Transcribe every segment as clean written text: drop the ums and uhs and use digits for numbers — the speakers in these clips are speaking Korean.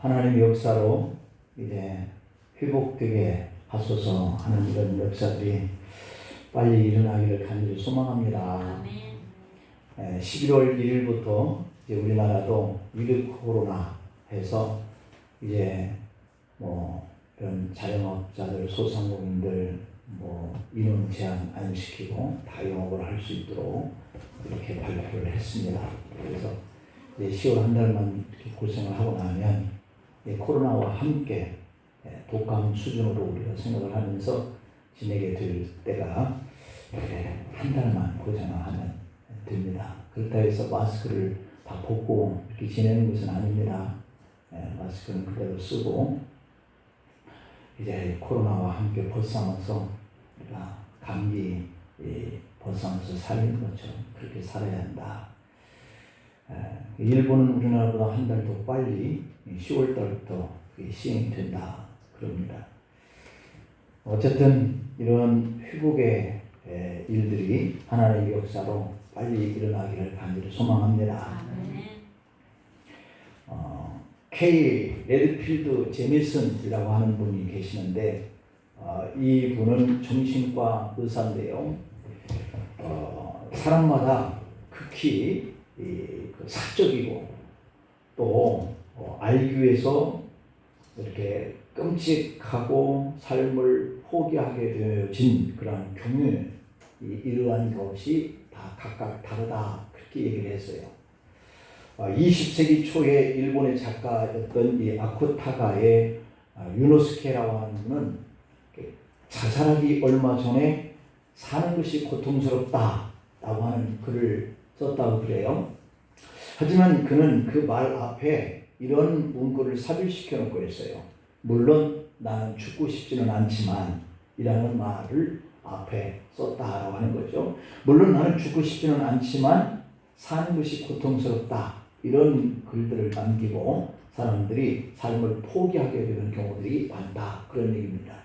하나님의 역사로 이제 회복되게 하소서 하는 이런 역사들이 빨리 일어나기를 간절히 소망합니다. 11월 1일부터 이제 우리나라도 위드 코로나 해서 이제 뭐 이런 자영업자들, 소상공인들 뭐 인원 제한 안 시키고 다 영업을 할 수 있도록 이렇게 발표를 했습니다. 그래서 이제 10월 한 달만 이렇게 고생을 하고 나면 코로나와 함께 독감 수준으로 우리가 생각을 하면서 지내게 될 때가 한 달만 고생을 하면 됩니다. 그렇다 해서 마스크를 다 벗고 이렇게 지내는 것은 아닙니다. 마스크는 그대로 쓰고 이제 코로나와 함께 벗삼아서 우리가 감기 벗삼아서 살리는 것처럼 그렇게 살아야 한다. 일본은 우리나라보다 한 달 더 빨리 10월 달부터 시행이 된다 그럽니다. 어쨌든 이런 회복의 일들이 하나님의 역사로 빨리 일어나기를 간절히 소망합니다. K 레드필드 제미슨이라고 하는 분이 계시는데 이 분은 정신과 의사인데요. 사람마다 극히 사적이고 또 알기 위해서 이렇게 끔찍하고 삶을 포기하게 되어진 그런 경륜 이러한 것이 다 각각 다르다 그렇게 얘기를 했어요. 20세기 초에 일본의 작가였던 이 아쿠타가의 유노스케라고 하는 분은 자살하기 얼마 전에 사는 것이 고통스럽다라고 하는 글을 썼다고 그래요. 하지만 그는 그 말 앞에 이런 문구를 삽입시켜 놓고 있어요. 물론 나는 죽고 싶지는 않지만 이라는 말을 앞에 썼다라고 하는 거죠. 물론 나는 죽고 싶지는 않지만 사는 것이 고통스럽다 이런 글들을 남기고 사람들이 삶을 포기하게 되는 경우들이 많다 그런 얘기입니다.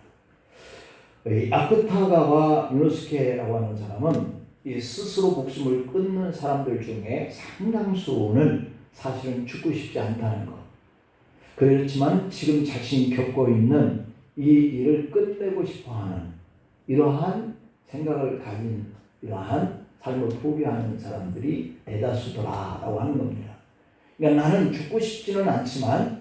이 아쿠타가와 유노스케라고 하는 사람은 이 스스로 목숨을 끊는 사람들 중에 상당수는 사실은 죽고 싶지 않다는 것. 그렇지만 지금 자신이 겪고 있는 이 일을 끝내고 싶어하는 이러한 생각을 가진 이러한 삶을 포기하는 사람들이 대다수더라라고 하는 겁니다. 그러니까 나는 죽고 싶지는 않지만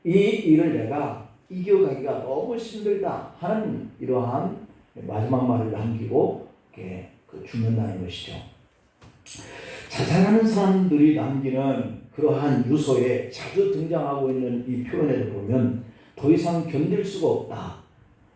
이 일을 내가 이겨가기가 너무 힘들다 하는 이러한 마지막 말을 남기고 이렇게 죽는다는 것이죠. 자살하는 사람들이 남기는 그러한 유서에 자주 등장하고 있는 이 표현을 보면 더 이상 견딜 수가 없다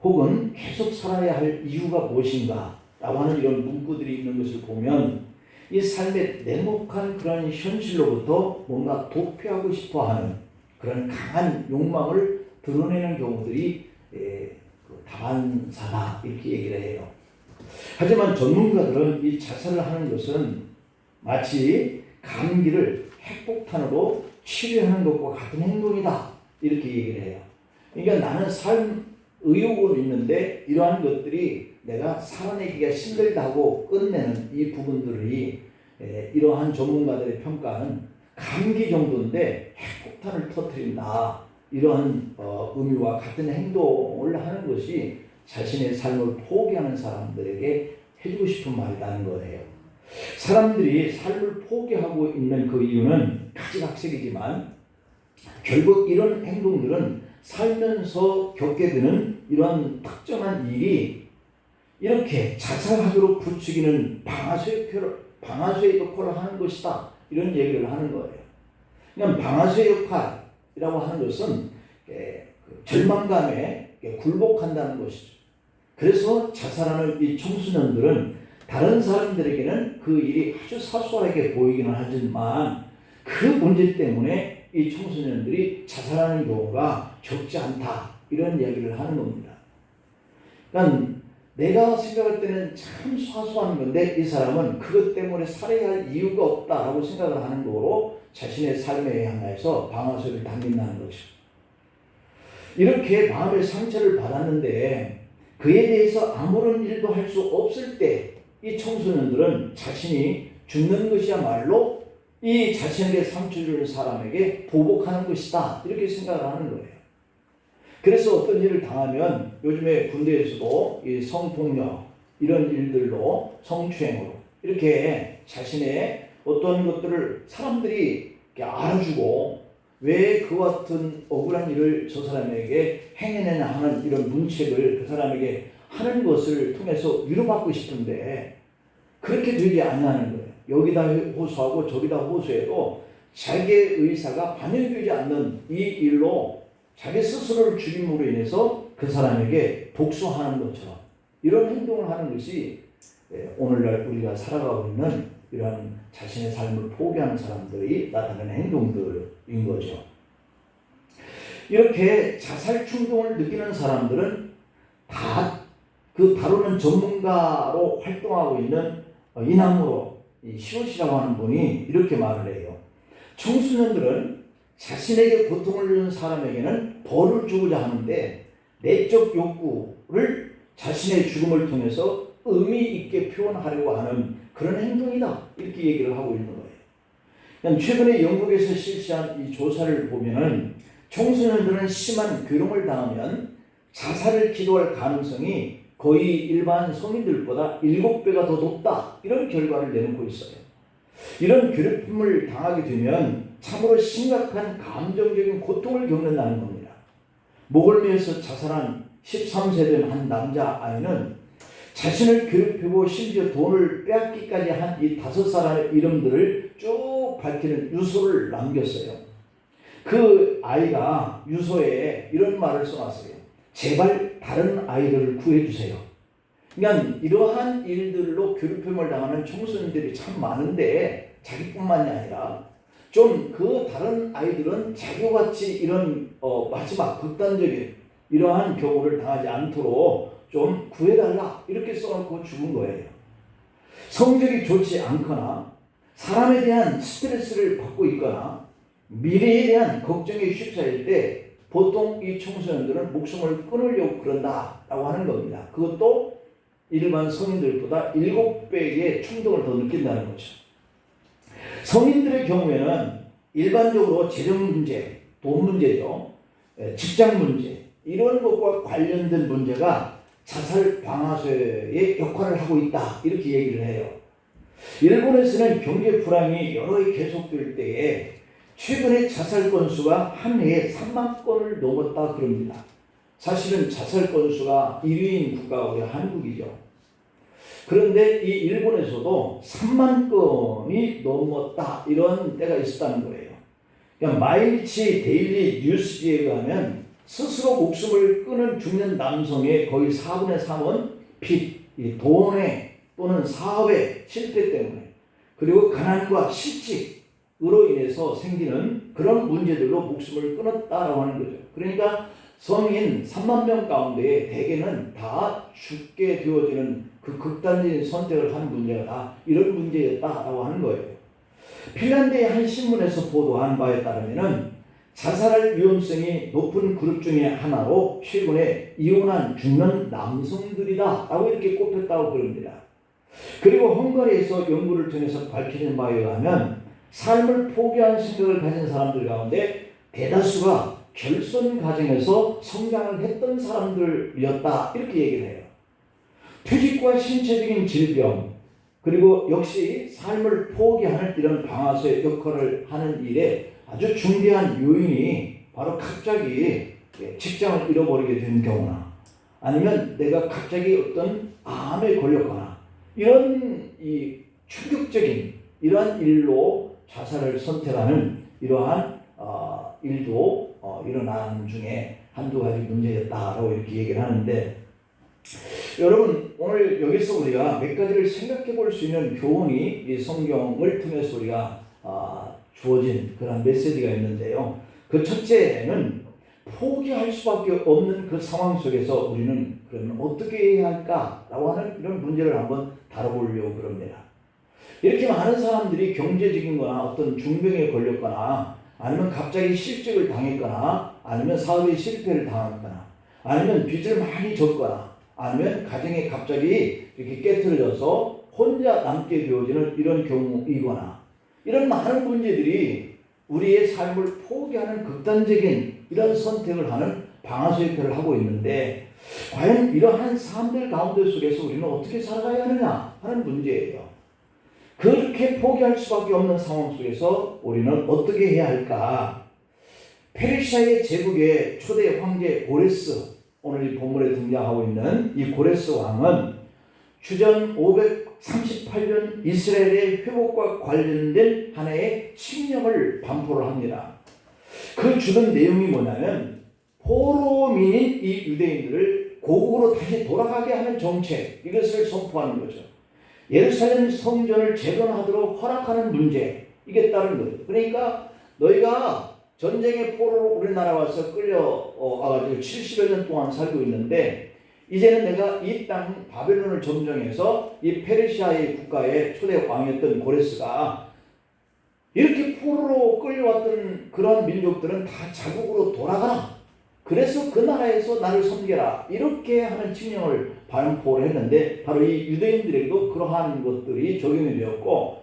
혹은 계속 살아야 할 이유가 무엇인가 라고 하는 이런 문구들이 있는 것을 보면 이 삶의 냉혹한 그런 현실로부터 뭔가 도피하고 싶어하는 그런 강한 욕망을 드러내는 경우들이 다반사다 이렇게 얘기를 해요. 하지만 전문가들은 이 자살을 하는 것은 마치 감기를 핵폭탄으로 치료하는 것과 같은 행동이다 이렇게 얘기를 해요. 그러니까 나는 삶 의욕은 있는데 이러한 것들이 내가 살아내기가 힘들다고 끝내는 이 부분들이 이러한 전문가들의 평가는 감기 정도인데 핵폭탄을 터뜨린다 이러한 의미와 같은 행동을 하는 것이 자신의 삶을 포기하는 사람들에게 해주고 싶은 말이라는 거예요. 사람들이 삶을 포기하고 있는 그 이유는 가지각색이지만 결국 이런 행동들은 살면서 겪게 되는 이런 특정한 일이 이렇게 자살하도록 부추기는 방아쇠의 역할을 하는 것이다 이런 얘기를 하는 거예요. 그러니까 방아쇠 역할이라고 하는 것은 절망감에 굴복한다는 것이죠. 그래서 자살하는 이 청소년들은 다른 사람들에게는 그 일이 아주 사소하게 보이기는 하지만 그 문제 때문에 이 청소년들이 자살하는 경우가 적지 않다 이런 이야기를 하는 겁니다. 그러니까 내가 생각할 때는 참 사소한 건데 이 사람은 그것 때문에 살아야 할 이유가 없다라고 생각을 하는 거로 자신의 삶에 향해서 방아쇠를 당긴다는 것이죠. 이렇게 마음의 상처를 받았는데 그에 대해서 아무런 일도 할 수 없을 때 이 청소년들은 자신이 죽는 것이야말로 이 자신에게 상처 주는 사람에게 보복하는 것이다. 이렇게 생각을 하는 거예요. 그래서 어떤 일을 당하면 요즘에 군대에서도 이 성폭력 이런 일들로 성추행으로 이렇게 자신의 어떤 것들을 사람들이 이렇게 알아주고 왜 그와 같은 억울한 일을 저 사람에게 행해내냐 하는 이런 문책을 그 사람에게 하는 것을 통해서 위로받고 싶은데 그렇게 되지 않냐는 거예요. 여기다 호소하고 저기다 호소해도 자기의 의사가 반영되지 않는 이 일로 자기 스스로를 죽임으로 인해서 그 사람에게 복수하는 것처럼 이런 행동을 하는 것이 오늘날 우리가 살아가고 있는 이러한 자신의 삶을 포기하는 사람들이 나타내는 행동들인 거죠. 이렇게 자살 충동을 느끼는 사람들은 다 그 다루는 전문가로 활동하고 있는 이남으로 시옷이라고 하는 분이 이렇게 말을 해요. 청소년들은 자신에게 고통을 주는 사람에게는 벌을 주고자 하는데 내적 욕구를 자신의 죽음을 통해서 의미 있게 표현하려고 하는 그런 행동이다. 이렇게 얘기를 하고 있는 거예요. 최근에 영국에서 실시한 이 조사를 보면은 청소년들은 심한 괴롱을 당하면 자살을 기도할 가능성이 거의 일반 성인들보다 7배가 더 높다. 이런 결과를 내놓고 있어요. 이런 괴롭힘을 당하게 되면 참으로 심각한 감정적인 고통을 겪는다는 겁니다. 목을 매서 자살한 13세 된 한 남자아이는 자신을 괴롭히고 심지어 돈을 빼앗기까지 한 이 5사람의 이름들을 쭉 밝히는 유서를 남겼어요. 그 아이가 유서에 이런 말을 써놨어요. 제발 다른 아이들을 구해주세요. 그러니까 이러한 일들로 괴롭힘을 당하는 청소년들이 참 많은데 자기뿐만이 아니라 좀 그 다른 아이들은 자기와 같이 이런 마지막 극단적인 이러한 경우를 당하지 않도록 좀 구해달라 이렇게 써놓고 죽은 거예요. 성적이 좋지 않거나 사람에 대한 스트레스를 받고 있거나 미래에 대한 걱정에 휩싸일 때 보통 이 청소년들은 목숨을 끊으려고 그런다라고 하는 겁니다. 그것도 일반 성인들보다 7배의 충동을 더 느낀다는 거죠. 성인들의 경우에는 일반적으로 재정 문제, 돈 문제죠. 직장 문제 이런 것과 관련된 문제가 자살 방아쇠의 역할을 하고 있다 이렇게 얘기를 해요. 일본에서는 경제 불황이 여러 해 계속될 때에 최근에 자살 건수가 한 해에 3만 건을 넘었다 그럽니다. 사실은 자살 건수가 1위인 국가가 우리 한국이죠. 그런데 이 일본에서도 3만 건이 넘었다 이런 때가 있었다는 거예요. 그러니까 마이니치 데일리 뉴스지에 의하면 스스로 목숨을 끊은 죽는 남성의 거의 4분의 3은 빚, 돈의 또는 사업의 실패 때문에 그리고 가난과 실직으로 인해서 생기는 그런 문제들로 목숨을 끊었다라고 하는 거죠. 그러니까 성인 3만 명 가운데 대개는 다 죽게 되어지는 그 극단적인 선택을 하는 문제가 다 이런 문제였다라고 하는 거예요. 핀란드의 한 신문에서 보도한 바에 따르면 자살할 위험성이 높은 그룹 중에 하나로 최근에 이혼한 죽는 남성들이다라고 이렇게 꼽혔다고 그럽니다. 그리고 헝가리에서 연구를 통해서 밝혀진 바에 의하면 삶을 포기한 생각을 가진 사람들 가운데 대다수가 결손 가정에서 성장을 했던 사람들이었다 이렇게 얘기를 해요. 퇴직과 신체적인 질병 그리고 역시 삶을 포기하는 이런 방아쇠 역할을 하는 일에 아주 중대한 요인이 바로 갑자기 직장을 잃어버리게 된 경우나 아니면 내가 갑자기 어떤 암에 걸렸거나 이런 이 충격적인 이러한 일로 자살을 선택하는 이러한 일도 일어나는 중에 한두 가지 문제였다라고 이렇게 얘기를 하는데 여러분 오늘 여기서 우리가 몇 가지를 생각해 볼 수 있는 교훈이 이 성경을 통해서 우리가 주어진 그런 메시지가 있는데요. 그 첫째는 포기할 수밖에 없는 그 상황 속에서 우리는 그러면 어떻게 해야 할까라고 하는 이런 문제를 한번 다뤄보려고 그럽니다. 이렇게 많은 사람들이 경제적인 거나 어떤 중병에 걸렸거나 아니면 갑자기 실직을 당했거나 아니면 사업의 실패를 당했거나 아니면 빚을 많이 졌거나 아니면 가정에 갑자기 이렇게 깨트려져서 혼자 남게 되어지는 이런 경우이거나 이런 많은 문제들이 우리의 삶을 포기하는 극단적인 이런 선택을 하는 방아쇠 역할을 하고 있는데, 과연 이러한 삶들 가운데 속에서 우리는 어떻게 살아가야 하느냐 하는 문제예요. 그렇게 포기할 수밖에 없는 상황 속에서 우리는 어떻게 해야 할까? 페르시아의 제국의 초대 황제 고레스, 오늘 이 본문에 등장하고 있는 이 고레스 왕은 주전 538년 이스라엘의 회복과 관련된 하나의 칙령을 반포를 합니다. 그 주는 내용이 뭐냐면, 포로민인 이 유대인들을 고국으로 다시 돌아가게 하는 정책, 이것을 선포하는 거죠. 예루살렘 성전을 재건하도록 허락하는 문제, 이게 따른 거죠. 그러니까 너희가 전쟁의 포로로 우리나라 와서 끌려와가지고 70여 년 동안 살고 있는데, 이제는 내가 이 땅 바벨론을 점령해서 이 페르시아의 국가의 초대 왕이었던 고레스가 이렇게 포로로 끌려왔던 그런 민족들은 다 자국으로 돌아가라. 그래서 그 나라에서 나를 섬겨라. 이렇게 하는 칙령을 반포를 했는데, 바로 이 유대인들에게도 그러한 것들이 적용이 되었고,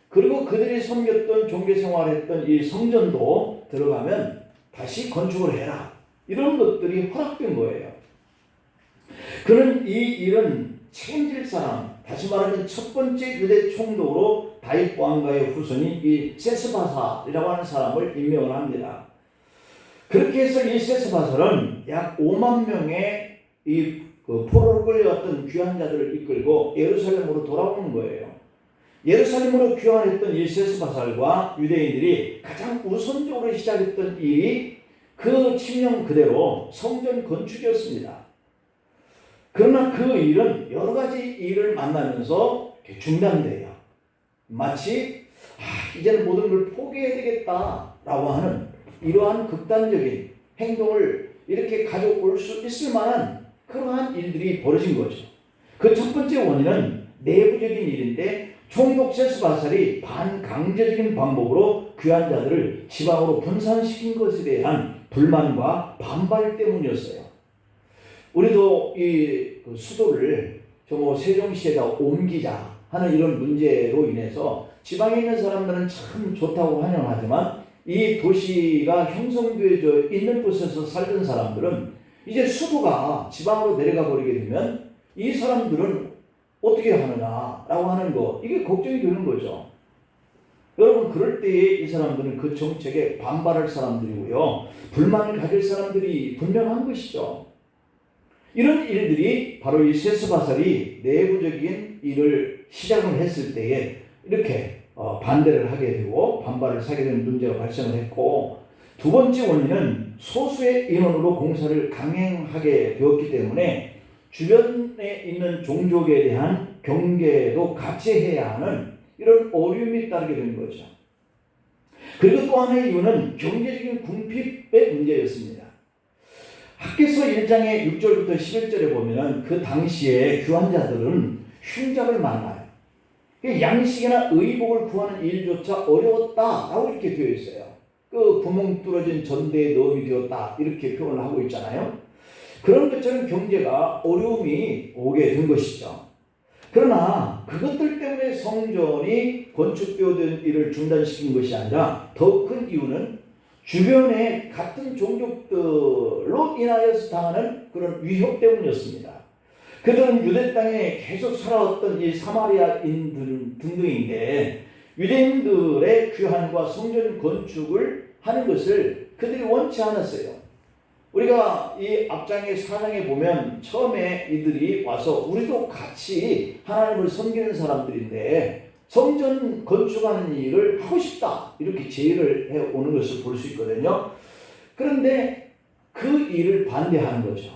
그리고 그들이 섬겼던 종교생활했던 이 성전도 들어가면 다시 건축을 해라. 이런 것들이 허락된 거예요. 그는 이 일은 책임질 사람, 다시 말하면 첫 번째 유대 총독으로 다윗 왕가의 후손인 이 세스바살이라고 하는 사람을 임명을 합니다. 그렇게 해서 이 세스바살은 약 5만 명의 이 포로로 끌려왔던 귀환 자들을 이끌고 예루살렘으로 돌아오는 거예요. 예루살렘으로 귀환했던 이 세스바살과 유대인들이 가장 우선적으로 시작했던 일이 그 칙령 그대로 성전 건축이었습니다. 그러나 그 일은 여러 가지 일을 만나면서 중단돼요. 마치 이제는 모든 걸 포기해야 되겠다라고 하는 이러한 극단적인 행동을 이렇게 가져올 수 있을 만한 그러한 일들이 벌어진 거죠. 그 첫 번째 원인은 내부적인 일인데, 총독 세스바살이 반강제적인 방법으로 귀환 자들을 지방으로 분산시킨 것에 대한 불만과 반발 때문이었어요. 우리도 이 수도를 세종시에다 옮기자 하는 이런 문제로 인해서 지방에 있는 사람들은 참 좋다고 환영하지만, 이 도시가 형성되어 있는 곳에서 살던 사람들은 이제 수도가 지방으로 내려가 버리게 되면 이 사람들은 어떻게 하느냐라고 하는 거, 이게 걱정이 되는 거죠. 여러분, 그럴 때에 이 사람들은 그 정책에 반발할 사람들이고요, 불만을 가질 사람들이 분명한 것이죠. 이런 일들이 바로 이 세스바살이 내부적인 일을 시작을 했을 때에 이렇게 반대를 하게 되고 반발을 사게 되는 문제가 발생을 했고, 두 번째 원인은 소수의 인원으로 공사를 강행하게 되었기 때문에 주변에 있는 종족에 대한 경계도 같이 해야 하는 이런 어려움이 따르게 된 거죠. 그리고 또 하나의 이유는 경제적인 궁핍의 문제였습니다. 학개서 1장의 6절부터 11절에 보면 그 당시에 귀환자들은 흉작을 만나요. 양식이나 의복을 구하는 일조차 어려웠다라고 이렇게 되어 있어요. 그 구멍 뚫어진 전대에 넣음이 되었다, 이렇게 표현을 하고 있잖아요. 그런 것처럼 경제가 어려움이 오게 된 것이죠. 그러나 그것들 때문에 성전이 건축되어진 일을 중단시킨 것이 아니라 더 큰 이유는 주변에 같은 종족들로 인하여서 당하는 그런 위협 때문이었습니다. 그들은 유대 땅에 계속 살아왔던 이 사마리아인들 등등인데, 유대인들의 귀환과 성전 건축을 하는 것을 그들이 원치 않았어요. 우리가 이 앞장의 4장에 보면 처음에 이들이 와서 우리도 같이 하나님을 섬기는 사람들인데 성전 건축하는 일을 하고 싶다, 이렇게 제의를 해오는 것을 볼 수 있거든요. 그런데 그 일을 반대하는 거죠.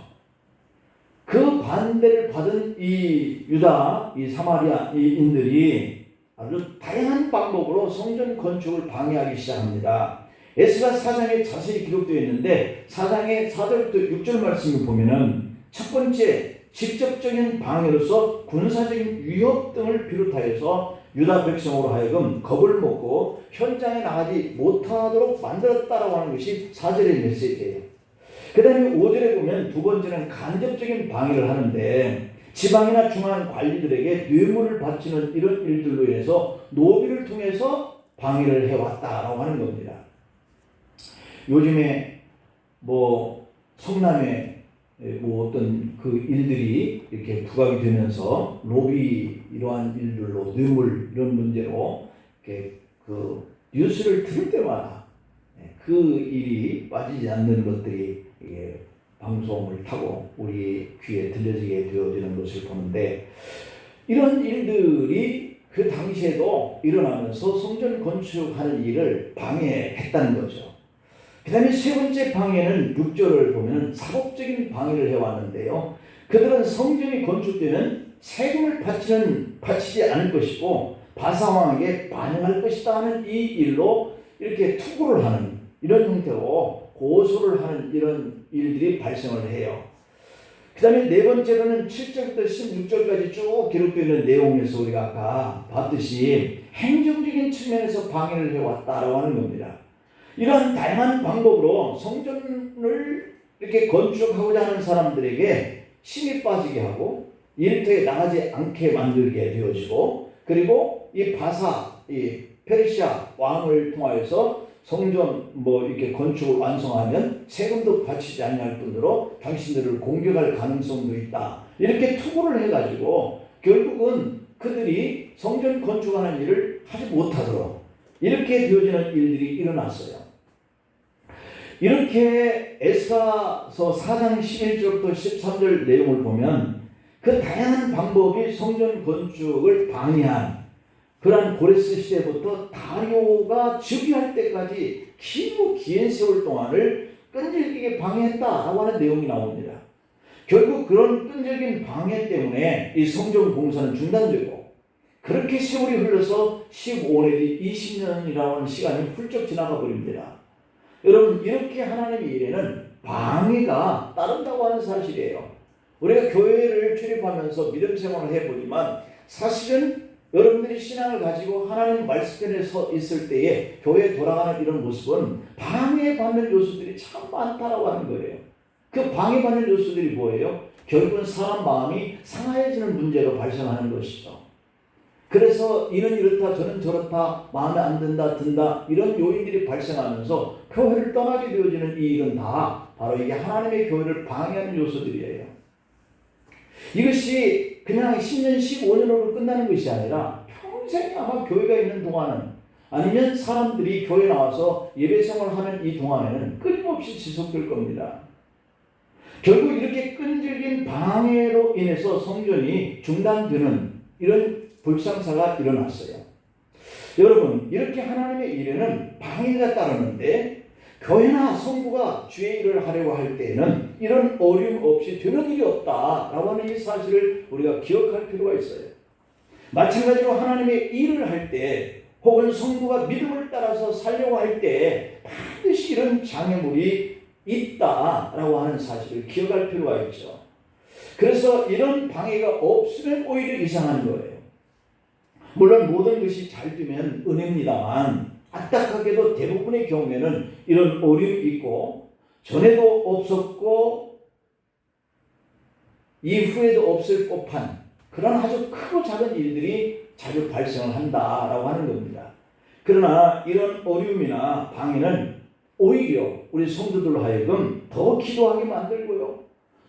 그 반대를 받은 이 유다, 이 사마리아인들이 아주 다양한 방법으로 성전 건축을 방해하기 시작합니다. 에스라 4장에 자세히 기록되어 있는데 4장의 4절부터 6절 말씀을 보면은 첫 번째 직접적인 방해로서 군사적인 위협 등을 비롯하여서 유다 백성으로 하여금 겁을 먹고 현장에 나가지 못하도록 만들었다라고 하는 것이 4절의 메시지예요. 그 다음에 5절에 보면 두 번째는 간접적인 방해를 하는데, 지방이나 중앙 관리들에게 뇌물을 바치는 이런 일들로 인해서 노비를 통해서 방해를 해왔다라고 하는 겁니다. 요즘에 뭐 성남에 뭐 어떤 그 일들이 이렇게 부각이 되면서 로비 이러한 일들로 뇌물 이런 문제로 이렇게 그 뉴스를 들을 때마다 그 일이 빠지지 않는 것들이 방송을 타고 우리 귀에 들려지게 되어지는 것을 보는데, 이런 일들이 그 당시에도 일어나면서 성전 건축하는 일을 방해했다는 거죠. 그 다음에 세 번째 방해는 6절을 보면 사법적인 방해를 해왔는데요. 그들은 성전이 건축되면 세금을 바치지 않을 것이고 바사왕에게 반영할 것이다 하는 이 일로 이렇게 투구를 하는 이런 형태로 고소를 하는 이런 일들이 발생을 해요. 그 다음에 네 번째로는 7절부터 16절까지 쭉 기록되어 있는 내용에서 우리가 아까 봤듯이 행정적인 측면에서 방해를 해왔다라고 하는 겁니다. 이러한 다양한 방법으로 성전을 이렇게 건축하고자 하는 사람들에게 힘이 빠지게 하고 일터에 나가지 않게 만들게 되어지고, 그리고 이 페르시아 왕을 통하여서 성전 뭐 이렇게 건축을 완성하면 세금도 바치지 아니할 뿐더러 당신들을 공격할 가능성도 있다, 이렇게 투구를 해가지고 결국은 그들이 성전 건축하는 일을 하지 못하도록 이렇게 되어지는 일들이 일어났어요. 이렇게 에스라서 4장 11절부터 13절 내용을 보면 그 다양한 방법이 성전 건축을 방해한 그러한 고레스 시대부터 다리오가 즉위할 때까지 긴 세월 동안을 끈질기게 방해했다라고 하는 내용이 나옵니다. 결국 그런 끈질긴 방해 때문에 이 성전 공사는 중단되고, 그렇게 세월이 흘러서 15년이 20년이라고 하는 시간이 훌쩍 지나가 버립니다. 여러분, 이렇게 하나님의 일에는 방해가 따른다고 하는 사실이에요. 우리가 교회를 출입하면서 믿음 생활을 해보지만 사실은 여러분들이 신앙을 가지고 하나님 말씀에 서 있을 때에 교회에 돌아가는 이런 모습은 방해받는 요소들이 참 많다라고 하는 거예요. 그 방해받는 요소들이 뭐예요? 결국은 사람 마음이 상하해지는 문제가 발생하는 것이죠. 그래서 이는 이렇다 저는 저렇다 마음에 안 든다 이런 요인들이 발생하면서 교회를 떠나게 되어지는 이 일은 다 바로 이게 하나님의 교회를 방해하는 요소들이에요. 이것이 그냥 10년 15년으로 끝나는 것이 아니라 평생 아마 교회가 있는 동안은, 아니면 사람들이 교회 나와서 예배 생활하는 이 동안에는 끊임없이 지속될 겁니다. 결국 이렇게 끈질긴 방해로 인해서 성전이 중단되는 이런 불상사가 일어났어요. 여러분, 이렇게 하나님의 일에는 방해가 따르는데 교회나 성부가 주의 일을 하려고 할 때에는 이런 어려움 없이 되는 일이 없다라고 하는 이 사실을 우리가 기억할 필요가 있어요. 마찬가지로 하나님의 일을 할 때, 혹은 성부가 믿음을 따라서 살려고 할 때 반드시 이런 장애물이 있다라고 하는 사실을 기억할 필요가 있죠. 그래서 이런 방해가 없으면 오히려 이상한 거예요. 물론 모든 것이 잘 되면 은혜입니다만 안타깝게도 대부분의 경우에는 이런 어려움이 있고 전에도 없었고 이후에도 없을 법한 그런 아주 크고 작은 일들이 자주 발생을 한다라고 하는 겁니다. 그러나 이런 어려움이나 방해는 오히려 우리 성도들로 하여금 더 기도하게 만들고요,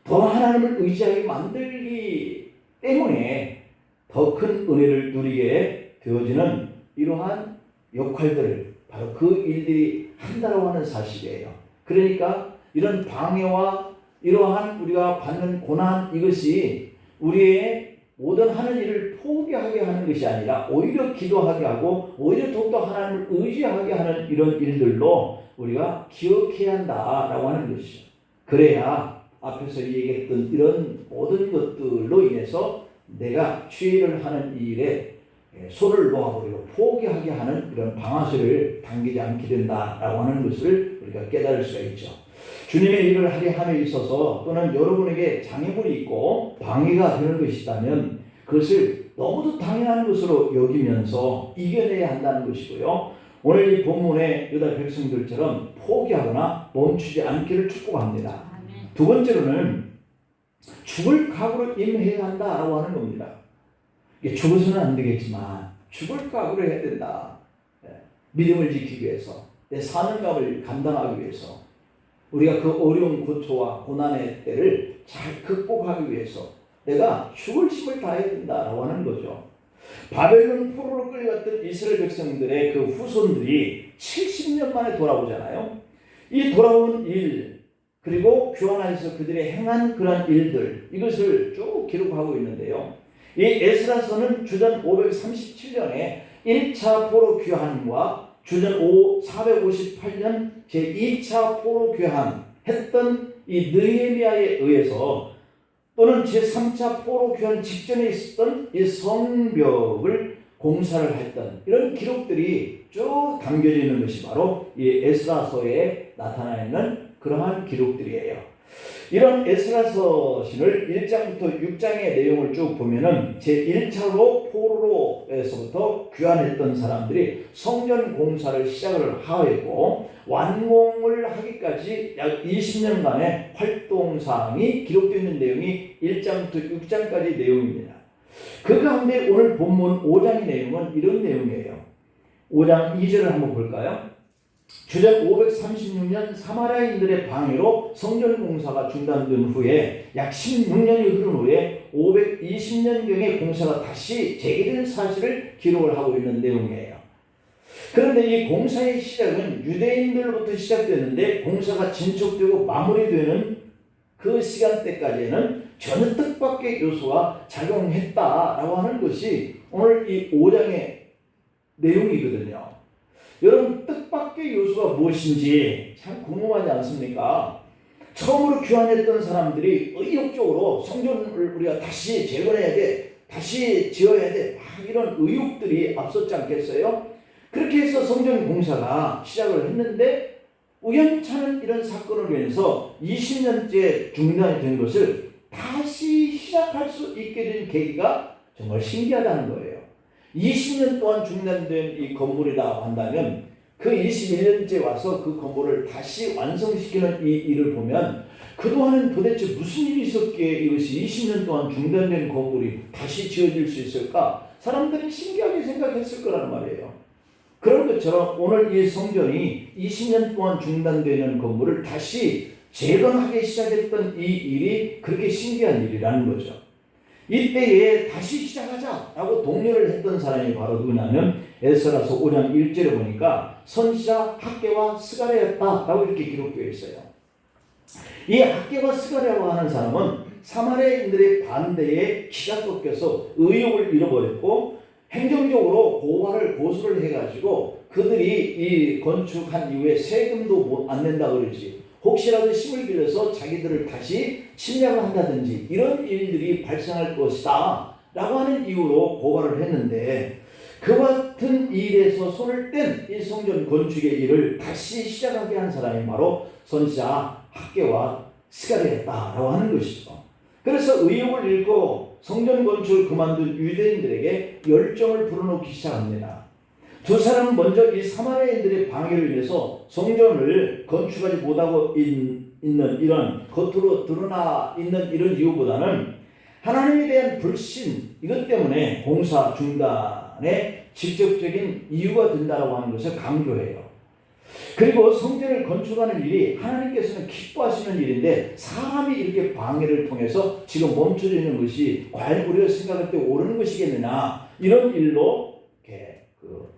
더 하나님을 의지하게 만들기 때문에 더 큰 은혜를 누리게 되어지는 이러한 역할들을 바로 그 일들이 한다고 하는 사실이에요. 그러니까 이런 방해와 이러한 우리가 받는 고난, 이것이 우리의 모든 하는 일을 포기하게 하는 것이 아니라 오히려 기도하게 하고 오히려 더욱더 하나님을 의지하게 하는 이런 일들로 우리가 기억해야 한다라고 하는 것이죠. 그래야 앞에서 얘기했던 이런 모든 것들로 인해서 내가 주의를 하는 이 일에 손을 놓아버리고 포기하게 하는 이런 방아쇠를 당기지 않게 된다라고 하는 것을 우리가 깨달을 수가 있죠. 주님의 일을 하게 함에 있어서 또는 여러분에게 장애물이 있고 방해가 되는 것이 있다면 그것을 너무도 당연한 것으로 여기면서 이겨내야 한다는 것이고요. 오늘 이 본문의 유다 백성들처럼 포기하거나 멈추지 않기를 축복합니다. 두 번째로는 죽을 각오로 임해야 한다라고 하는 겁니다. 죽어서는 안 되겠지만 죽을 각오로 해야 된다. 믿음을 지키기 위해서, 내 사명감을 감당하기 위해서, 우리가 그 어려운 고초와 고난의 때를 잘 극복하기 위해서 내가 죽을 힘을 다해야 된다라고 하는 거죠. 바벨론 포로로 끌려갔던 이스라엘 백성들의 그 후손들이 70년 만에 돌아오잖아요. 이 돌아온 일, 그리고 교환하에서 그들이 행한 그러한 일들, 이것을 쭉 기록하고 있는데요. 이 에스라서는 주전 537년에 1차 포로 귀환과 주전 458년 제2차 포로 귀환했던 이 느헤미야에 의해서, 또는 제3차 포로 귀환 직전에 있었던 이 성벽을 공사를 했던 이런 기록들이 쭉 담겨져 있는 것이 바로 이 에스라서에 나타나 있는 그러한 기록들이에요. 이런 에스라서신을 1장부터 6장의 내용을 쭉 보면은 제1차로 포로로에서부터 귀환했던 사람들이 성전 공사를 시작을 하고 완공을 하기까지 약 20년간의 활동사항이 기록되어 있는 내용이 1장부터 6장까지 내용입니다. 그 가운데 오늘 본문 5장의 내용은 이런 내용이에요. 5장 2절을 한번 볼까요? 주전 536년 사마리아인들의 방해로 성전 공사가 중단된 후에 약 16년이 흐른 후에 520년경에 공사가 다시 재개된 사실을 기록을 하고 있는 내용이에요. 그런데 이 공사의 시작은 유대인들로부터 시작되는데 공사가 진척되고 마무리되는 그 시간대까지는 전혀 뜻밖의 요소가 작용했다라고 하는 것이 오늘 이 5장의 내용이거든요. 여러분, 뜻밖의 요소가 무엇인지 참 궁금하지 않습니까? 처음으로 귀환했던 사람들이 의욕적으로 성전을 우리가 다시 재건해야 돼, 다시 지어야 돼, 막 이런 의욕들이 앞섰지 않겠어요? 그렇게 해서 성전 공사가 시작을 했는데 우연찮은 이런 사건으로 인해서 20년째 중단이 된 것을 다시 시작할 수 있게 된 계기가 정말 신기하다는 거예요. 20년 동안 중단된 이 건물이라고 한다면 그 21년째 와서 그 건물을 다시 완성시키는 이 일을 보면 그동안은 도대체 무슨 일이 있었기에 이것이 20년 동안 중단된 건물이 다시 지어질 수 있을까? 사람들이 신기하게 생각했을 거란 말이에요. 그런 것처럼 오늘 이 성전이 20년 동안 중단되는 건물을 다시 재건하기 시작했던 이 일이 그렇게 신기한 일이라는 거죠. 이때에 다시 시작하자라고 독려를 했던 사람이 바로 누구냐면 에스라서 5장 1절에 보니까 선지자 학개와 스가랴였다라고 이렇게 기록되어 있어요. 이 학개와 스가랴라고 하는 사람은 사마리아인들의 반대에 기가 꺾여서 의욕을 잃어버렸고 행정적으로 고소를 해가지고 그들이 이 건축한 이후에 세금도 안 낸다 그러지, 혹시라도 힘을 빌려서 자기들을 다시 침략을 한다든지 이런 일들이 발생할 것이다 라고 하는 이유로 고발을 했는데, 그와 같은 일에서 손을 뗀 이 성전 건축의 일을 다시 시작하게 한 사람이 바로 선지자 학개와 스가랴였다라고 하는 것이죠. 그래서 의욕을 잃고 성전 건축을 그만둔 유대인들에게 열정을 불어넣기 시작합니다. 두 사람은 먼저 이 사마리아인들의 방해로 인해서 성전을 건축하지 못하고 있는 이런 겉으로 드러나 있는 이런 이유보다는 하나님에 대한 불신, 이것 때문에 공사 중단에 직접적인 이유가 된다고 하는 것을 강조해요. 그리고 성전을 건축하는 일이 하나님께서는 기뻐하시는 일인데 사람이 이렇게 방해를 통해서 지금 멈춰져 있는 것이 과연 우리가 생각할 때 옳은 것이겠느냐, 이런 일로 이렇게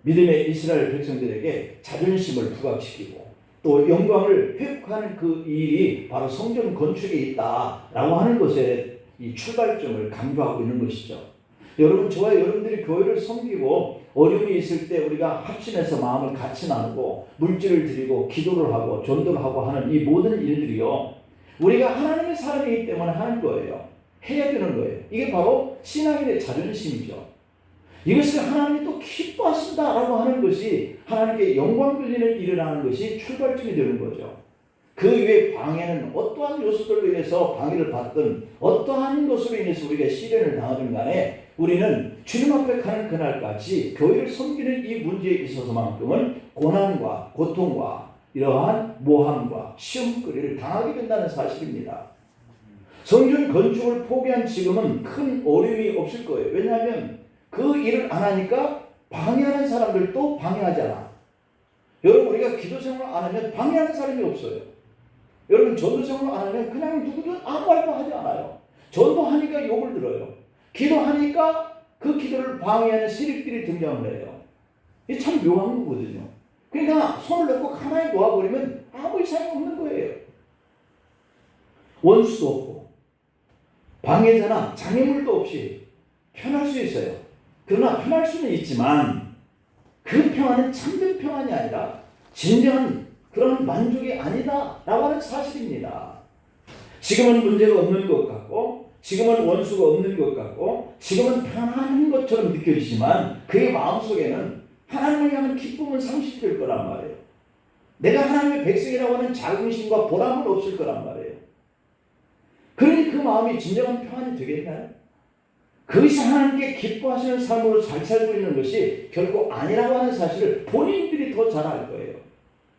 믿음의 이스라엘 백성들에게 자존심을 부각시키고 또 영광을 회복하는 그 일이 바로 성전 건축에 있다라고 하는 것에 이 출발점을 강조하고 있는 것이죠. 여러분, 저와 여러분들이 교회를 섬기고 어려움이 있을 때 우리가 합심해서 마음을 같이 나누고 물질을 드리고 기도를 하고 전도를 하고 하는 이 모든 일들이요, 우리가 하나님의 사람이기 때문에 하는 거예요. 해야 되는 거예요. 이게 바로 신앙인의 자존심이죠. 이것을 하나님이 또 기뻐하신다라고 하는 것이 하나님께 영광 돌리는 일을 하는 것이 출발점이 되는 거죠. 그 외에 방해는 어떠한 요소들로 인해서 방해를 받든 어떠한 것으로 인해서 우리가 시련을 당하든 간에 우리는 주님 앞에 가는 그날까지 교회를 섬기는 이 문제에 있어서만큼은 고난과 고통과 이러한 모함과 시험거리를 당하게 된다는 사실입니다. 성전 건축을 포기한 지금은 큰 어려움이 없을 거예요. 왜냐하면 그 일을 안 하니까 방해하는 사람들도 방해하잖아. 여러분 우리가 기도 생활 안 하면 방해하는 사람이 없어요. 여러분 전도 생활 안 하면 그냥 누구든 아무 말도 하지 않아요. 전도하니까 욕을 들어요. 기도하니까 그 기도를 방해하는 세력들이 등장을 해요. 이게 참 묘한 거거든요. 그러니까 손을 놓고 가만히 놓아버리면 아무 이상이 없는 거예요. 원수도 없고 방해자나 장애물도 없이 편할 수 있어요. 그러나 편할 수는 있지만 그 평안은 참된 평안이 아니라 진정한 그런 만족이 아니다 라고 하는 사실입니다. 지금은 문제가 없는 것 같고 지금은 원수가 없는 것 같고 지금은 편안한 것처럼 느껴지지만 그의 마음속에는 하나님을 향한 기쁨은 상실될 거란 말이에요. 내가 하나님의 백성이라고 하는 자긍심과 보람은 없을 거란 말이에요. 그러니 그 마음이 진정한 평안이 되겠나요? 그것이 하나님께 기뻐하시는 삶으로 잘 살고 있는 것이 결코 아니라고 하는 사실을 본인들이 더 잘 알 거예요.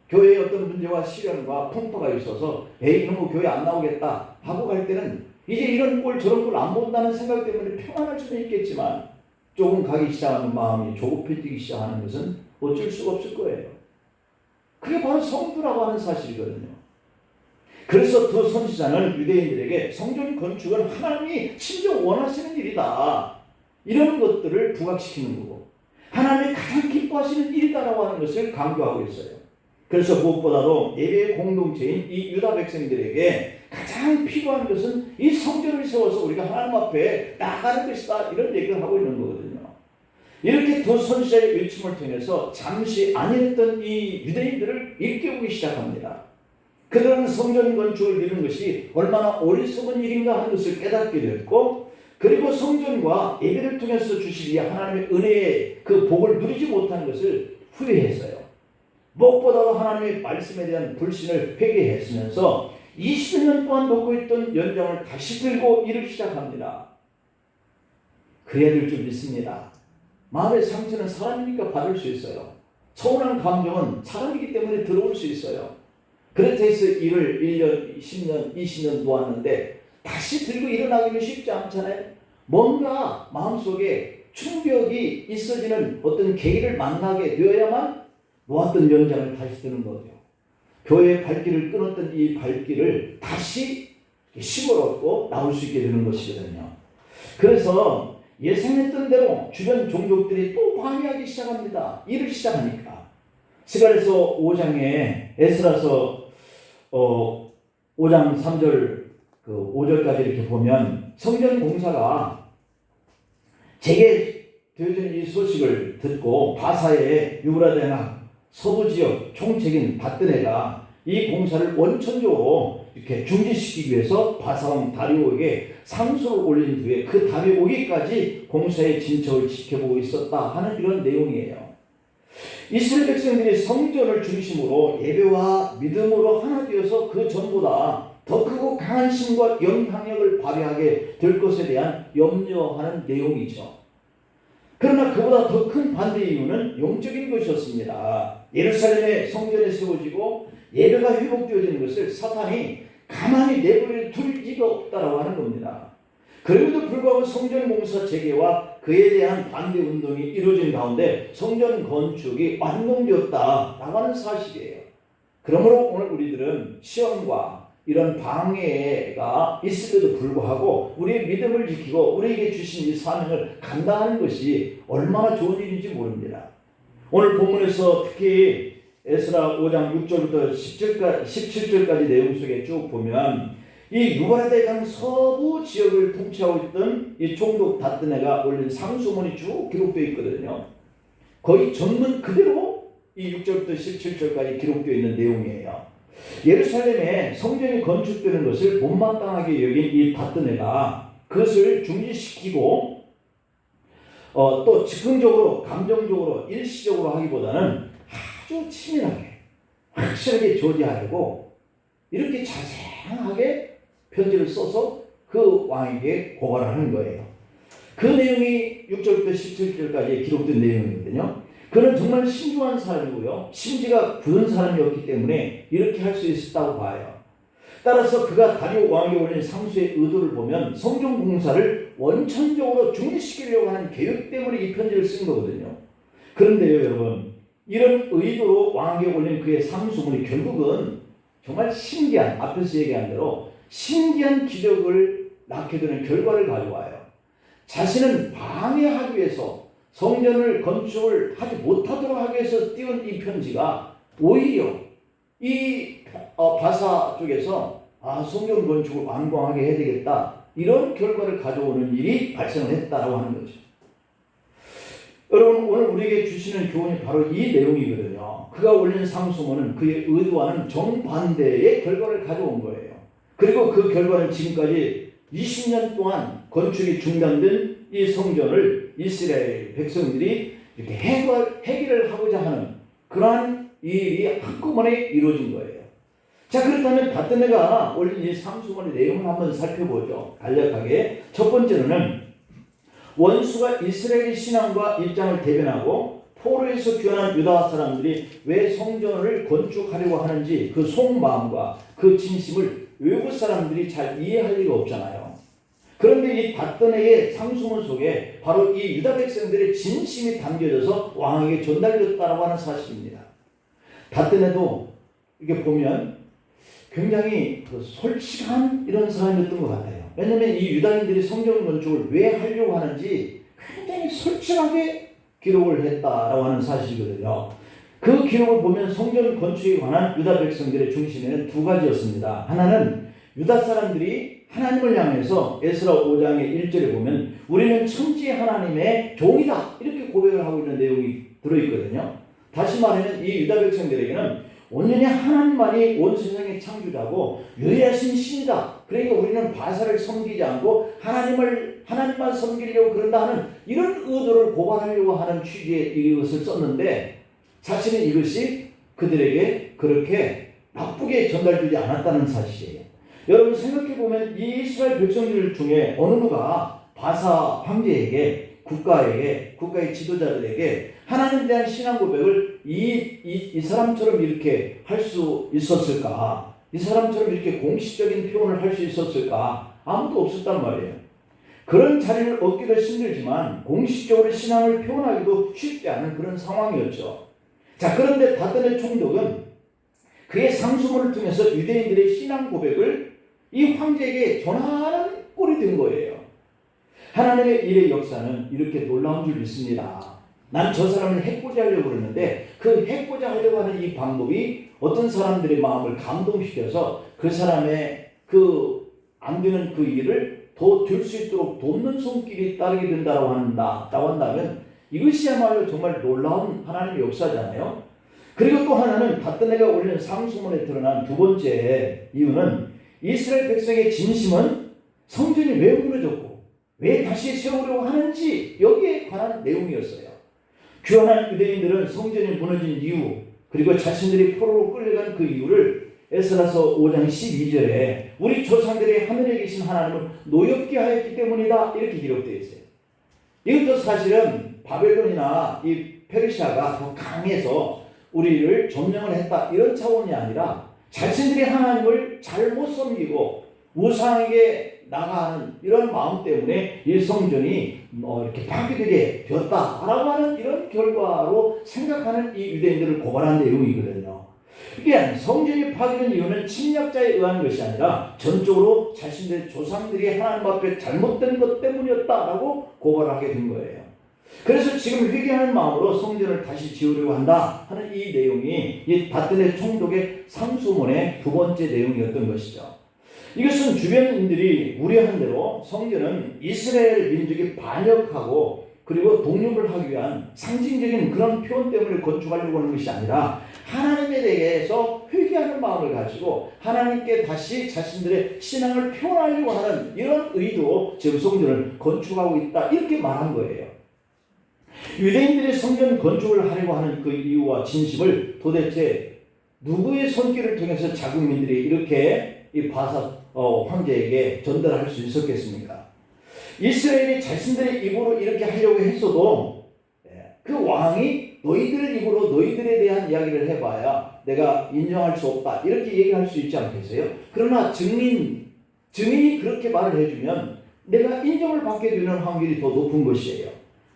교회에 어떤 문제와 시련과 풍파가 있어서 에이 이런 거 교회 안 나오겠다 하고 갈 때는 이제 이런 꼴 저런 꼴 안 본다는 생각 때문에 평안할 수는 있겠지만 조금 가기 시작하는 마음이 조급해지기 시작하는 것은 어쩔 수가 없을 거예요. 그게 바로 성도라고 하는 사실이거든요. 그래서 두 선지자는 유대인들에게 성전 건축은 하나님이 진짜 원하시는 일이다. 이런 것들을 부각시키는 거고 하나님이 가장 기뻐하시는 일이다라고 하는 것을 강조하고 있어요. 그래서 무엇보다도 예배의 공동체인 이 유다 백성들에게 가장 필요한 것은 이 성전을 세워서 우리가 하나님 앞에 나가는 것이다. 이런 얘기를 하고 있는 거거든요. 이렇게 두 선지자의 외침을 통해서 잠시 안일했던 이 유대인들을 일깨우기 시작합니다. 그들은 성전 건축을 미루는 것이 얼마나 어리석은 일인가 하는 것을 깨닫게 되었고 그리고 성전과 예배를 통해서 주시기에 하나님의 은혜의 그 복을 누리지 못한 것을 후회했어요. 무엇보다도 하나님의 말씀에 대한 불신을 회개했으면서 20년 동안 놓고 있던 연장을 다시 들고 일을 시작합니다. 그래야 될 줄 믿습니다. 마음의 상처는 사람이니까 받을 수 있어요. 서운한 감정은 사람이기 때문에 들어올 수 있어요. 그렇다 해서 일을 1년, 10년, 20년 놓았는데 다시 들고 일어나기는 쉽지 않잖아요. 뭔가 마음속에 충격이 있어지는 어떤 계기를 만나게 되어야만 놓았던 연장을 다시 드는 거죠. 교회의 발길을 끊었던 이 발길을 다시 심어놓고 나올 수 있게 되는 것이거든요. 그래서 예상했던 대로 주변 종족들이 또 방해하기 시작합니다. 일을 시작하니까. 스가랴서 5장에 에스라서 5장 3절 5절까지 이렇게 보면 성전 공사가 재개되어지는 이 소식을 듣고 바사의 유브라데나 서부 지역 총책인 바드네가 이 공사를 원천적으로 이렇게 중지시키기 위해서 바사왕 다리오에게 상소를 올린 뒤에 그 답이 오기까지 공사의 진척을 지켜보고 있었다 하는 이런 내용이에요. 이스라엘 백성들이 성전을 중심으로 예배와 믿음으로 하나 되어서 그 전보다 더 크고 강한 힘과 영향력을 발휘하게 될 것에 대한 염려하는 내용이죠. 그러나 그보다 더 큰 반대 이유는 영적인 것이었습니다. 예루살렘의 성전에 세워지고 예배가 회복되어지는 것을 사탄이 가만히 내버려 둘 리가 없다라고 하는 겁니다. 그럼에도 불구하고 성전 공사 재개와 그에 대한 반대 운동이 이루어진 가운데 성전 건축이 완공되었다라고 하는 사실이에요. 그러므로 오늘 우리들은 시험과 이런 방해가 있음에도 불구하고 우리의 믿음을 지키고 우리에게 주신 이 사명을 감당하는 것이 얼마나 좋은 일인지 모릅니다. 오늘 본문에서 특히 에스라 5장 6절부터 17절까지 내용 속에 쭉 보면 이 유브라데 강 서부 지역을 통치하고 있던 이 총독 다드네가 올린 상소문이 쭉 기록되어 있거든요. 거의 전문 그대로 이 6절부터 17절까지 기록되어 있는 내용이에요. 예루살렘에 성전이 건축되는 것을 못마땅하게 여긴 이 다드네가 그것을 중지시키고 또 즉흥적으로 감정적으로 일시적으로 하기보다는 아주 치밀하게 확실하게 조지하려고 이렇게 자세하게 편지를 써서 그 왕에게 고발을 하는 거예요. 그 내용이 6절부터 17절까지 기록된 내용이거든요. 그는 정말 신중한 사람이고요. 심지가 굳은 사람이었기 때문에 이렇게 할 수 있었다고 봐요. 따라서 그가 다리오 왕에게 올린 상소의 의도를 보면 성전 공사를 원천적으로 중지시키려고 하는 계획 때문에 이 편지를 쓴 거거든요. 그런데요 여러분, 이런 의도로 왕에게 올린 그의 상소문이 결국은 정말 신기한, 앞에서 얘기한 대로 신기한 기적을 낳게 되는 결과를 가져와요. 자신은 방해하기 위해서 성전을 건축을 하지 못하도록 하기 위해서 띄운 이 편지가 오히려 이 바사 쪽에서 성전 건축을 완공하게 해야 되겠다, 이런 결과를 가져오는 일이 발생을 했다라고 하는 거죠. 여러분, 오늘 우리에게 주시는 교훈이 바로 이 내용이거든요. 그가 올린 상소문은 그의 의도와는 정반대의 결과를 가져온 거예요. 그리고 그 결과는 지금까지 20년 동안 건축이 중단된 이 성전을 이스라엘 백성들이 이렇게 해결을 하고자 하는 그러한 일이 한꺼번에 이루어진 거예요. 자, 그렇다면 바드네가 올린 이 상소문의 내용을 한번 살펴보죠. 간략하게. 첫 번째로는 원수가 이스라엘의 신앙과 입장을 대변하고 포로에서 귀환한 유다 사람들이 왜 성전을 건축하려고 하는지 그 속마음과 그 진심을 외국 사람들이 잘 이해할 리가 없잖아요. 그런데 이 바드네의 상소문 속에 바로 이 유다 백성들의 진심이 담겨져서 왕에게 전달됐다고 하는 사실입니다. 바드네도 이렇게 보면 굉장히 솔직한 이런 사람이었던 것 같아요. 왜냐하면 이 유다인들이 성전 건축을 왜 하려고 하는지 굉장히 솔직하게 기록을 했다라고 하는 사실이거든요. 그 기록을 보면 성전 건축에 관한 유다 백성들의 중심에는 두 가지였습니다. 하나는 유다 사람들이 하나님을 향해서 에스라 5장의 1절에 보면 우리는 천지 하나님의 종이다, 이렇게 고백을 하고 있는 내용이 들어있거든요. 다시 말하면 이 유다 백성들에게는 온전히 하나님만이 온 세상의 창조자고 유일하신 신이다. 그러니까 우리는 바사를 섬기지 않고 하나님만 섬기려고 그런다 하는 이런 의도를 고발하려고 하는 취지의 이것을 썼는데, 사실은 이것이 그들에게 그렇게 나쁘게 전달되지 않았다는 사실이에요. 여러분 생각해보면 이 이스라엘 백성들 중에 어느 누가 바사 황제에게 국가의 지도자들에게 하나님에 대한 신앙 고백을 이 사람처럼 이렇게 할 수 있었을까? 이 사람처럼 이렇게 공식적인 표현을 할 수 있었을까? 아무도 없었단 말이에요. 그런 자리를 얻기도 힘들지만 공식적으로 신앙을 표현하기도 쉽지 않은 그런 상황이었죠. 자, 그런데 바드네 총독은 그의 상소문을 통해서 유대인들의 신앙 고백을 이 황제에게 전하는 꼴이 된 거예요. 하나님의 일의 역사는 이렇게 놀라운 줄 믿습니다. 난 저 사람을 해코지 하려고 그러는데 그 해코지 하려고 하는 이 방법이 어떤 사람들의 마음을 감동시켜서 그 사람의 그 안 되는 그 일을 더 될 수 있도록 돕는 손길이 따르게 된다고 한다면 이것이야말로 정말 놀라운 하나님의 역사잖아요. 그리고 또 하나는 바드네가 올린 상소문에 드러난 두 번째 이유는 이스라엘 백성의 진심은 성전이 왜 무너졌고 왜 다시 세우려고 하는지 여기에 관한 내용이었어요. 귀환한 유대인들은 성전이 무너진 이유, 그리고 자신들이 포로로 끌려간 그 이유를 에스라서 5장 12절에 우리 조상들이 하늘에 계신 하나님을 노엽게 하였기 때문이다, 이렇게 기록되어 있어요. 이것도 사실은 바벨론이나 이 페르시아가 더 강해서 우리를 점령을 했다, 이런 차원이 아니라 자신들이 하나님을 잘못 섬기고 우상에게 나가는 이런 마음 때문에 이 성전이 이렇게 파괴되게 되었다라고 하는 이런 결과로 생각하는 이 유대인들을 고발한 내용이거든요. 이게 성전이 파괴된 이유는 침략자에 의한 것이 아니라 전적으로 자신들의 조상들이 하나님 앞에 잘못된 것 때문이었다라고 고발하게 된 거예요. 그래서 지금 회개하는 마음으로 성전을 다시 지으려고 한다 하는 이 내용이 이 바드네 총독의 상소문의 두 번째 내용이었던 것이죠. 이것은 주변인들이 우려한 대로 성전은 이스라엘 민족이 반역하고 그리고 독립을 하기 위한 상징적인 그런 표현 때문에 건축하려고 하는 것이 아니라 하나님에 대해서 회개하는 마음을 가지고 하나님께 다시 자신들의 신앙을 표현하려고 하는 이런 의도로 지금 성전을 건축하고 있다, 이렇게 말한 거예요. 유대인들이 성전 건축을 하려고 하는 그 이유와 진심을 도대체 누구의 손길을 통해서 자국민들이 이렇게 이 바사 황제에게 전달할 수 있었겠습니까? 이스라엘이 자신들의 입으로 이렇게 하려고 했어도 그 왕이 너희들 입으로 너희들에 대한 이야기를 해봐야 내가 인정할 수 없다, 이렇게 얘기할 수 있지 않겠어요? 그러나 증인이 그렇게 말을 해주면 내가 인정을 받게 되는 확률이 더 높은 것이에요.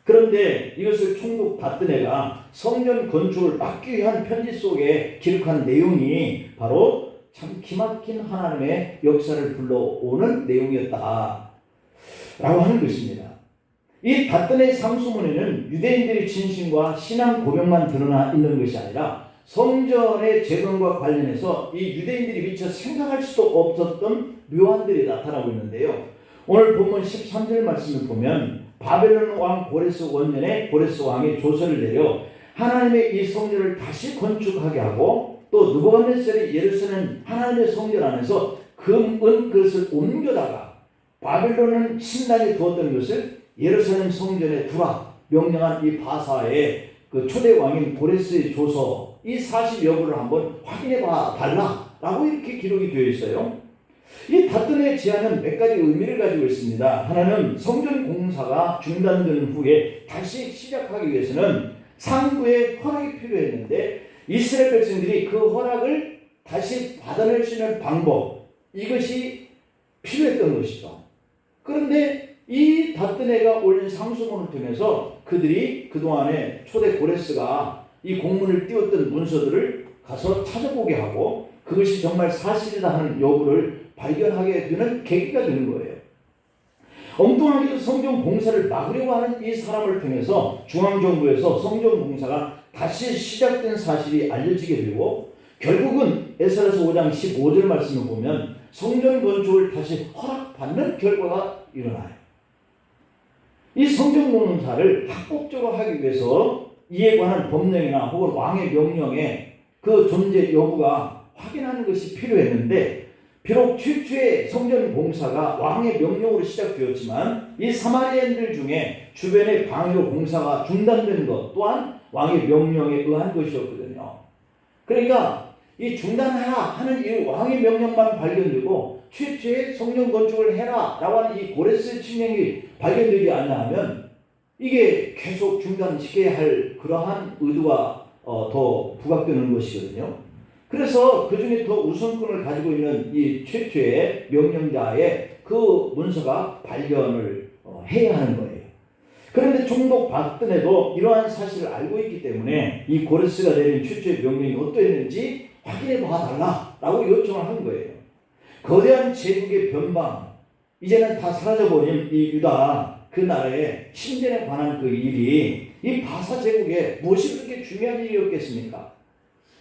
그런데 이것을 총독 바드네가 성전 건축을 막기 위한 편지 속에 기록한 내용이 바로 참 기막힌 하나님의 역사를 불러오는 내용이었다 라고 하는 것입니다. 이 닷든의 상수문에는 유대인들의 진심과 신앙 고백만 드러나 있는 것이 아니라 성전의 재건과 관련해서 이 유대인들이 미처 생각할 수도 없었던 묘안들이 나타나고 있는데요. 오늘 본문 13절 말씀을 보면 바벨론 왕 고레스 원년에 고레스 왕이 조서를 내려 하나님의 이 성전을 다시 건축하게 하고 또 느부갓네살이 예루살렘 하나님의 성전 안에서 금, 은 그릇을 옮겨다가 바벨론은 신당에 두었던 것을 예루살렘 성전에 두라 명령한 이 바사의 그 초대 왕인 고레스의 조서 이 사실 여부를 한번 확인해 봐 달라라고 이렇게 기록이 되어 있어요. 이 닷든의 제안은 몇 가지 의미를 가지고 있습니다. 하나는 성전 공사가 중단된 후에 다시 시작하기 위해서는 상부의 허락이 필요했는데 이스라엘 백성들이 그 허락을 다시 받아낼 수 있는 방법, 이것이 필요했던 것이죠. 그런데 이 닷든에가 올린 상소문을 통해서 그들이 그동안에 초대 고레스가 이 공문을 띄웠던 문서들을 가서 찾아보게 하고 그것이 정말 사실이다 하는 여부를 발견하게 되는 계기가 되는 거예요. 엉뚱하게도 성전 공사를 막으려고 하는 이 사람을 통해서 중앙정부에서 성전 공사가 다시 시작된 사실이 알려지게 되고 결국은 에스라서 5장 15절 말씀을 보면 성전 건축을 다시 허락받는 결과가 일어나요. 이 성전 공사를 합법적으로 하기 위해서 이에 관한 법령이나 혹은 왕의 명령의 그 존재 여부가 확인하는 것이 필요했는데 비록 최초의 성전 공사가 왕의 명령으로 시작되었지만 이 사마리아인들 중에 주변의 방해로 공사가 중단된 것 또한 왕의 명령에 의한 것이었거든요. 그러니까 이 중단하라 하는 이 왕의 명령만 발견되고 최초의 성전 건축을 해라 라고 하는 이 고레스의 칙령이 발견되지 않냐면 이게 계속 중단시켜야 할 그러한 의도가 더 부각되는 것이거든요. 그래서 그 중에 더 우선권을 가지고 있는 이 최초의 명령자의 그 문서가 발견을 해야 하는 거예요. 그런데 총독 닷든에도 이러한 사실을 알고 있기 때문에 이 고레스가 내린 최초의 명령이 어떠했는지 확인해 봐달라라고 요청을 한 거예요. 거대한 제국의 변방, 이제는 다 사라져버린 이 유다 그 나라의 신전에 관한 그 일이 이 바사 제국에 무엇이 그렇게 중요한 일이었겠습니까?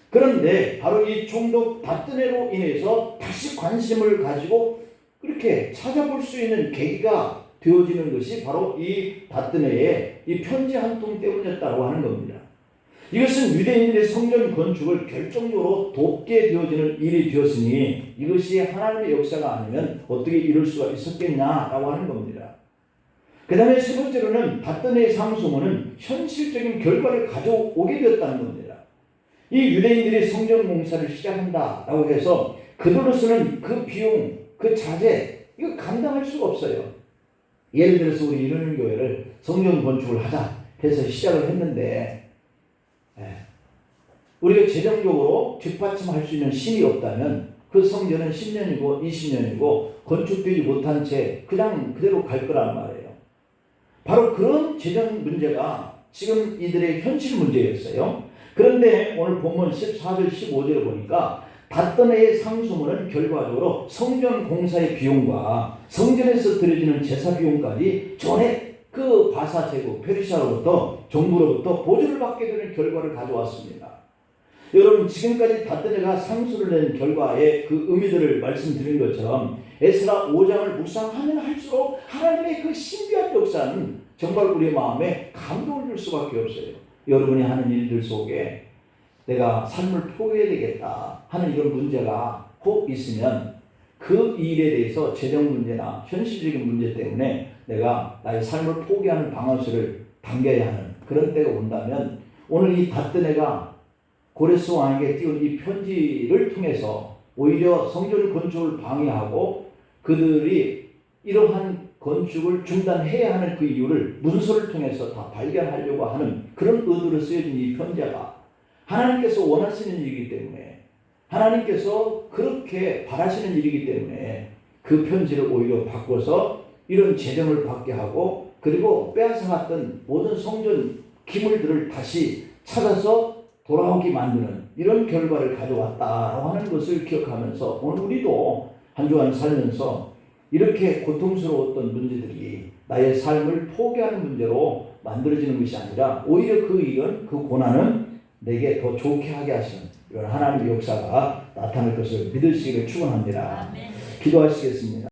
그런데 바로 이 총독 닷든으로 인해서 다시 관심을 가지고 그렇게 찾아볼 수 있는 계기가 되어지는 것이 바로 이 닷든의 이 편지 한 통 때문이었다고 하는 겁니다. 이것은 유대인들의 성전 건축을 결정적으로 돕게 되어지는 일이 되었으니 이것이 하나님의 역사가 아니면 어떻게 이룰 수가 있었겠냐라고 하는 겁니다. 그 다음에 세 번째로는 닷든의 상소문은 현실적인 결과를 가져오게 되었다는 겁니다. 이 유대인들이 성전 공사를 시작한다라고 해서 그들로서는 그 비용, 그 자재 이거 감당할 수가 없어요. 예를 들어서 우리 이르는 교회를 성전 건축을 하자 해서 시작을 했는데 우리가 재정적으로 뒷받침할 수 있는 힘이 없다면 그 성전은 10년이고 20년이고 건축되지 못한 채 그냥 그대로 갈 거란 말이에요. 바로 그런 재정 문제가 지금 이들의 현실 문제였어요. 그런데 오늘 본문 14절 15절을 보니까 닷든의 상소문은 결과적으로 성전 공사의 비용과 성전에서 드려지는 제사 비용까지 전에 그 바사 제국 페르시아로부터 정부로부터 보조를 받게 되는 결과를 가져왔습니다. 여러분 지금까지 닷든에가 상소를 낸 결과의 그 의미들을 말씀드린 것처럼 에스라 5장을 묵상하면 할수록 하나님의 그 신비한 역사는 정말 우리의 마음에 감동을 줄 수밖에 없어요. 여러분이 하는 일들 속에 내가 삶을 포기해야 되겠다 하는 이런 문제가 꼭 있으면 그 일에 대해서 재정 문제나 현실적인 문제 때문에 내가 나의 삶을 포기하는 방아쇠를 당겨야 하는 그런 때가 온다면 오늘 이 닷든에가 고레스 왕에게 띄운 이 편지를 통해서 오히려 성전 건축을 방해하고 그들이 이러한 건축을 중단해야 하는 그 이유를 문서를 통해서 다 발견하려고 하는 그런 의도로 쓰여진 이 편지가 하나님께서 원하시는 일이기 때문에 하나님께서 그렇게 바라시는 일이기 때문에 그 편지를 오히려 바꿔서 이런 재정을 받게 하고 그리고 빼앗아갔던 모든 성전 기물들을 다시 찾아서 돌아오게 만드는 이런 결과를 가져왔다고 하는 것을 기억하면서 오늘 우리도 한 주간 살면서 이렇게 고통스러웠던 문제들이 나의 삶을 포기하는 문제로 만들어지는 것이 아니라 오히려 그 일은, 그 고난은 내게 더 좋게 하게 하시는 이런 하나님의 역사가 나타날 것을 믿으시기를 축원합니다. 기도하시겠습니다.